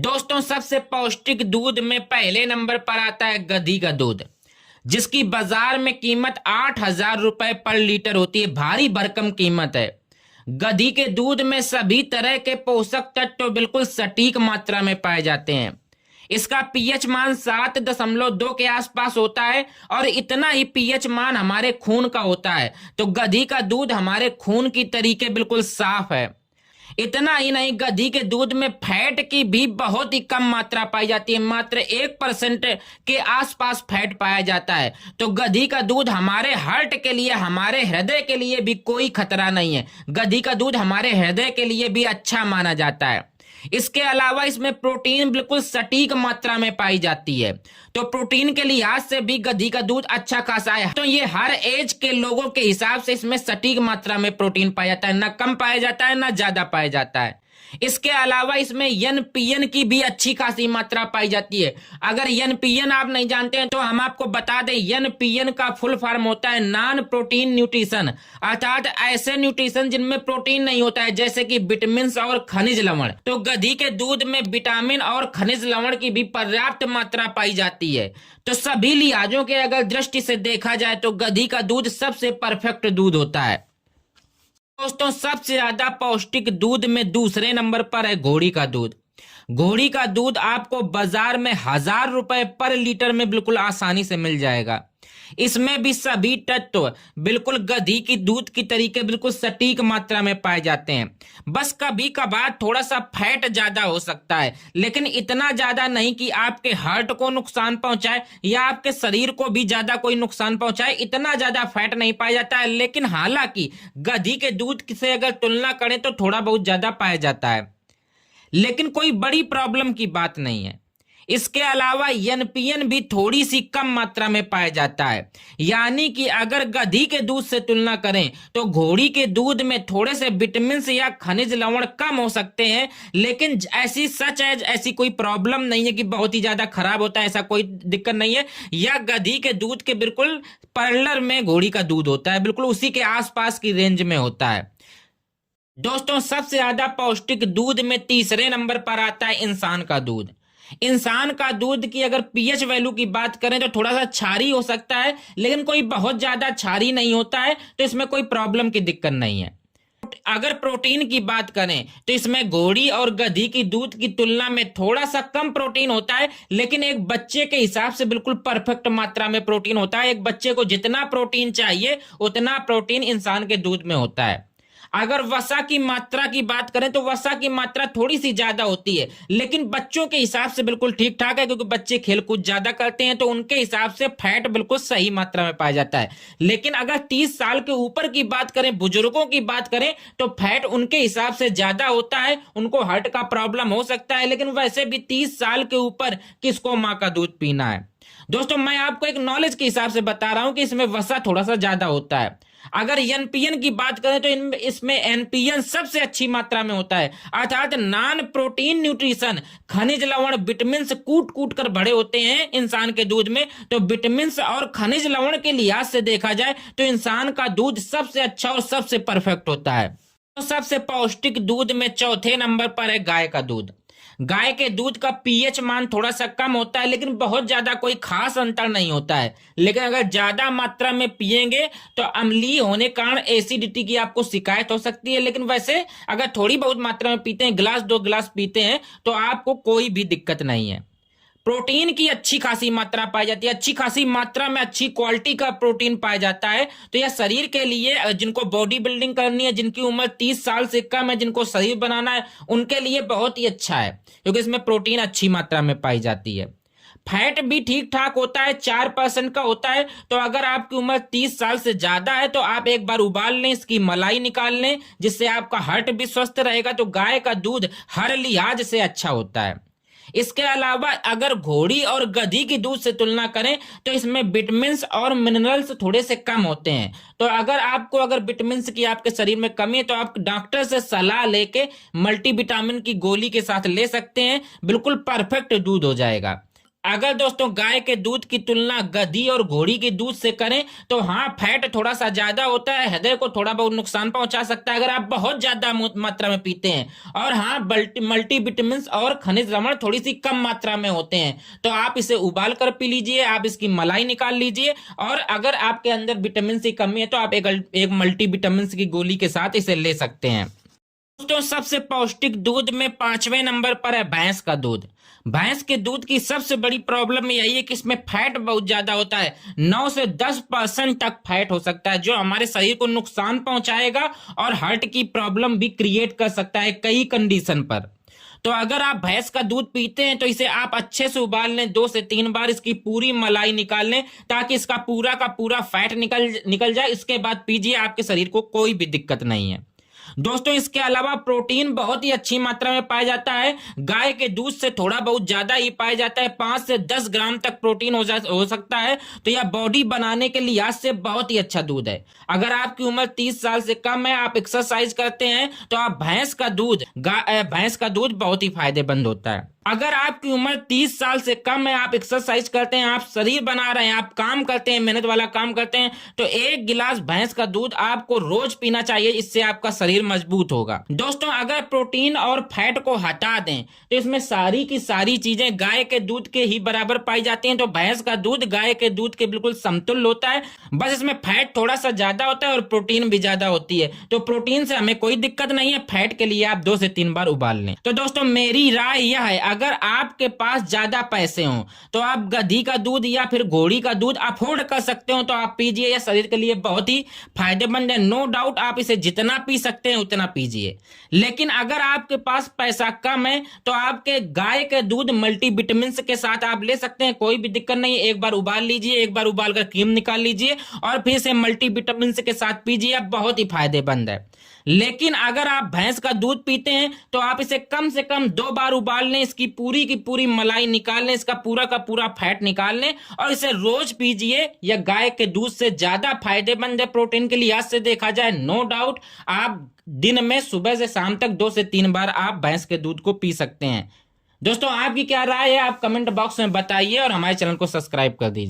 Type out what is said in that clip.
दोस्तों सबसे पौष्टिक दूध में पहले नंबर पर आता है गधी का दूध, जिसकी बाजार में कीमत 8,000 रुपए पर लीटर होती है। भारी भरकम कीमत है। गधी के दूध में सभी तरह के पोषक तत्व बिल्कुल सटीक मात्रा में पाए जाते हैं। इसका पीएच मान 7.2 के आसपास होता है और इतना ही पीएच मान हमारे खून का होता है। तो गधी का दूध हमारे खून की तरीके बिल्कुल साफ है। इतना ही नहीं, गधी के दूध में फैट की भी बहुत ही कम मात्रा पाई जाती है। मात्र 1% के आसपास फैट पाया जाता है। तो गधी का दूध हमारे हार्ट के लिए, हमारे हृदय के लिए भी कोई खतरा नहीं है। गधी का दूध हमारे हृदय के लिए भी अच्छा माना जाता है। इसके अलावा इसमें प्रोटीन बिल्कुल सटीक मात्रा में पाई जाती है। तो प्रोटीन के लिहाज से भी गधी का दूध अच्छा खासा है। तो ये हर एज के लोगों के हिसाब से इसमें सटीक मात्रा में प्रोटीन पाया जाता है, ना कम पाया जाता है ना ज्यादा पाया जाता है। इसके अलावा इसमें एनपीएन की भी अच्छी खासी मात्रा पाई जाती है। अगर एनपीएन आप नहीं जानते हैं तो हम आपको बता दें, एनपीएन का फुल फॉर्म होता है नॉन प्रोटीन न्यूट्रिशन, अर्थात ऐसे न्यूट्रिशन जिनमें प्रोटीन नहीं होता है, जैसे कि विटामिन और खनिज लवण। तो गधी के दूध में विटामिन और खनिज लवण की भी पर्याप्त मात्रा पाई जाती है। तो सभी लिहाजों के अगर दृष्टि से देखा जाए तो गधी का दूध सबसे परफेक्ट दूध होता है। दोस्तों सबसे ज्यादा पौष्टिक दूध में दूसरे नंबर पर है घोड़ी का दूध। घोड़ी का दूध आपको बाजार में 1,000 रुपए पर लीटर में बिल्कुल आसानी से मिल जाएगा। इसमें भी सभी तत्व बिल्कुल गधी की दूध की तरीके बिल्कुल सटीक मात्रा में पाए जाते हैं। बस कभी कभार थोड़ा सा फैट ज्यादा हो सकता है, लेकिन इतना ज्यादा नहीं कि आपके हार्ट को नुकसान पहुंचाए या आपके शरीर को भी ज्यादा कोई नुकसान पहुंचाए। इतना ज्यादा फैट नहीं पाया जाता है, लेकिन हालांकि गधी के दूध से अगर तुलना करें तो थोड़ा बहुत ज्यादा पाया जाता है, लेकिन कोई बड़ी प्रॉब्लम की बात नहीं है। इसके अलावा एनपीएन भी थोड़ी सी कम मात्रा में पाया जाता है। यानी कि अगर गधी के दूध से तुलना करें तो घोड़ी के दूध में थोड़े से विटामिन या खनिज लवण कम हो सकते हैं, लेकिन ऐसी कोई प्रॉब्लम नहीं है कि बहुत ही ज्यादा खराब होता है, ऐसा कोई दिक्कत नहीं है। या गधी के दूध के बिल्कुल पैरेलल में घोड़ी का दूध होता है, बिल्कुल उसी के आसपास की रेंज में होता है। दोस्तों सबसे ज्यादा पौष्टिक दूध में तीसरे नंबर पर आता है इंसान का दूध। इंसान का दूध की अगर पीएच वैल्यू की बात करें तो थोड़ा सा क्षारी हो सकता है, लेकिन कोई बहुत ज्यादा क्षारी नहीं होता है, तो इसमें कोई प्रॉब्लम की दिक्कत नहीं है। अगर प्रोटीन की बात करें तो इसमें घोड़ी और गधी की दूध की तुलना में थोड़ा सा कम प्रोटीन होता है, लेकिन एक बच्चे के हिसाब से बिल्कुल परफेक्ट मात्रा में प्रोटीन होता है। एक बच्चे को जितना प्रोटीन चाहिए उतना प्रोटीन इंसान के दूध में होता है। अगर वसा की मात्रा की बात करें तो वसा की मात्रा थोड़ी सी ज्यादा होती है, लेकिन बच्चों के हिसाब से बिल्कुल ठीक ठाक है, क्योंकि बच्चे खेल कूद ज्यादा करते हैं तो उनके हिसाब से फैट बिल्कुल सही मात्रा में पाया जाता है। लेकिन अगर 30 साल के ऊपर की बात करें, बुजुर्गों की बात करें, तो फैट उनके हिसाब से ज्यादा होता है। उनको हार्ट का प्रॉब्लम हो सकता है, लेकिन वैसे भी 30 साल के ऊपर किसको माँ का दूध पीना है। दोस्तों मैं आपको एक नॉलेज के हिसाब से बता रहा हूं कि इसमें वसा थोड़ा सा ज्यादा होता है। अगर एनपीएन की बात करें तो इसमें एनपीएन सबसे अच्छी मात्रा में होता है, अर्थात नॉन प्रोटीन न्यूट्रिशन, खनिज लवण विटामिन कूट कूट कर भरे होते हैं इंसान के दूध में। तो विटामिन और खनिज लवण के लिहाज से देखा जाए तो इंसान का दूध सबसे अच्छा और सबसे परफेक्ट होता है। तो सबसे पौष्टिक दूध में चौथे नंबर पर है गाय का दूध। गाय के दूध का पीएच मान थोड़ा सा कम होता है, लेकिन बहुत ज्यादा कोई खास अंतर नहीं होता है। लेकिन अगर ज्यादा मात्रा में पिएंगे तो अम्लीय होने कारण एसिडिटी की आपको शिकायत हो सकती है। लेकिन वैसे अगर थोड़ी बहुत मात्रा में पीते हैं, गिलास 2 गिलास पीते हैं, तो आपको कोई भी दिक्कत नहीं है। प्रोटीन की अच्छी खासी मात्रा पाई जाती है, अच्छी खासी मात्रा में अच्छी क्वालिटी का प्रोटीन पाया जाता है। तो यह शरीर के लिए, जिनको बॉडी बिल्डिंग करनी है, जिनकी उम्र 30 साल से कम है, जिनको शरीर बनाना है, उनके लिए बहुत ही अच्छा है, क्योंकि इसमें प्रोटीन अच्छी मात्रा में पाई जाती है। फैट भी ठीक ठाक होता है, 4% का होता है। तो अगर आपकी उम्र 30 साल से ज्यादा है तो आप एक बार उबाल लें, इसकी मलाई निकाल लें, जिससे आपका हार्ट भी स्वस्थ रहेगा। तो गाय का दूध हर लिहाज से अच्छा होता है। इसके अलावा अगर घोड़ी और गधी की दूध से तुलना करें तो इसमें विटामिन और मिनरल्स थोड़े से कम होते हैं। तो अगर विटामिन की आपके शरीर में कमी है तो आप डॉक्टर से सलाह लेके मल्टीविटामिन की गोली के साथ ले सकते हैं, बिल्कुल परफेक्ट दूध हो जाएगा। अगर दोस्तों गाय के दूध की तुलना गधी और घोड़ी के दूध से करें तो हाँ, फैट थोड़ा सा ज्यादा होता है, हृदय को थोड़ा बहुत नुकसान पहुंचा सकता है अगर आप बहुत ज्यादा मात्रा में पीते हैं। और हाँ, मल्टी विटामिन और खनिज लवण थोड़ी सी कम मात्रा में होते हैं, तो आप इसे उबाल कर पी लीजिए, आप इसकी मलाई निकाल लीजिए। और अगर आपके अंदर विटामिन की कमी है तो आप एक मल्टी विटामिन की गोली के साथ इसे ले सकते हैं। दोस्तों सबसे पौष्टिक दूध में 5वें नंबर पर है भैंस का दूध। भैंस के दूध की सबसे बड़ी प्रॉब्लम यही है कि इसमें फैट बहुत ज्यादा होता है, 9 से 10% तक फैट हो सकता है, जो हमारे शरीर को नुकसान पहुंचाएगा और हार्ट की प्रॉब्लम भी क्रिएट कर सकता है कई कंडीशन पर। तो अगर आप भैंस का दूध पीते हैं तो इसे आप अच्छे से उबाल लें, 2 से 3 बार इसकी पूरी मलाई निकाल लें ताकि इसका पूरा का पूरा फैट निकल जाए। इसके बाद पीजिए, आपके शरीर को कोई भी दिक्कत नहीं है। दोस्तों इसके अलावा प्रोटीन बहुत ही अच्छी मात्रा में पाया जाता है, गाय के दूध से थोड़ा बहुत ज्यादा ही पाया जाता है, 5 से 10 ग्राम तक प्रोटीन हो सकता है। तो यह बॉडी बनाने के लिहाज से बहुत ही अच्छा दूध है। अगर आपकी उम्र 30 साल से कम है, आप एक्सरसाइज करते हैं, तो आप भैंस का दूध बहुत ही फायदेमंद होता है। अगर आपकी उम्र 30 साल से कम है, आप एक्सरसाइज करते हैं, आप शरीर बना रहे हैं, आप काम करते हैं, मेहनत वाला काम करते हैं, तो 1 गिलास भैंस का दूध आपको रोज पीना चाहिए, इससे आपका शरीर मजबूत होगा। दोस्तों अगर प्रोटीन और फैट को हटा दें तो इसमें सारी की सारी चीजें गाय के दूध के ही बराबर पाई जाती हैं। तो भैंस का दूध गाय के दूध के बिल्कुल समतुल्य होता है, बस इसमें फैट थोड़ा सा ज्यादा होता है और प्रोटीन भी ज्यादा होती है। तो प्रोटीन से हमें कोई दिक्कत नहीं है, फैट के लिए आप 2 से 3 बार उबाल लें। तो दोस्तों मेरी राय यह है, अगर आपके पास ज्यादा पैसे हों तो आप गधी का दूध या फिर घोड़ी का दूध अफोर्ड कर सकते हो तो आप पीजिए, यह शरीर के लिए बहुत ही फायदेमंद है। नो डाउट आप इसे जितना पी सकते हैं उतना पीजिए। लेकिन अगर आपके पास पैसा कम है तो आपके गाय के दूध मल्टीविटामिन के साथ आप ले सकते हैं, कोई भी दिक्कत नहीं है। एक बार उबाल लीजिए, एक बार उबाल कर क्रीम निकाल लीजिए और फिर से मल्टीविटामिन के साथ पीजिए, बहुत ही फायदेमंद है। लेकिन अगर आप भैंस का दूध पीते हैं तो आप इसे कम से कम 2 बार उबाल लें, इसकी पूरी की पूरी मलाई निकाल लें, इसका पूरा का पूरा फैट निकाल लें और इसे रोज पीजिए। यह गाय के दूध से ज्यादा फायदेमंद है प्रोटीन के लिहाज से देखा जाए। नो डाउट आप दिन में सुबह से शाम तक 2 से 3 बार आप भैंस के दूध को पी सकते हैं। दोस्तों आपकी क्या राय है, आप कमेंट बॉक्स में बताइए और हमारे चैनल को सब्सक्राइब कर दीजिए।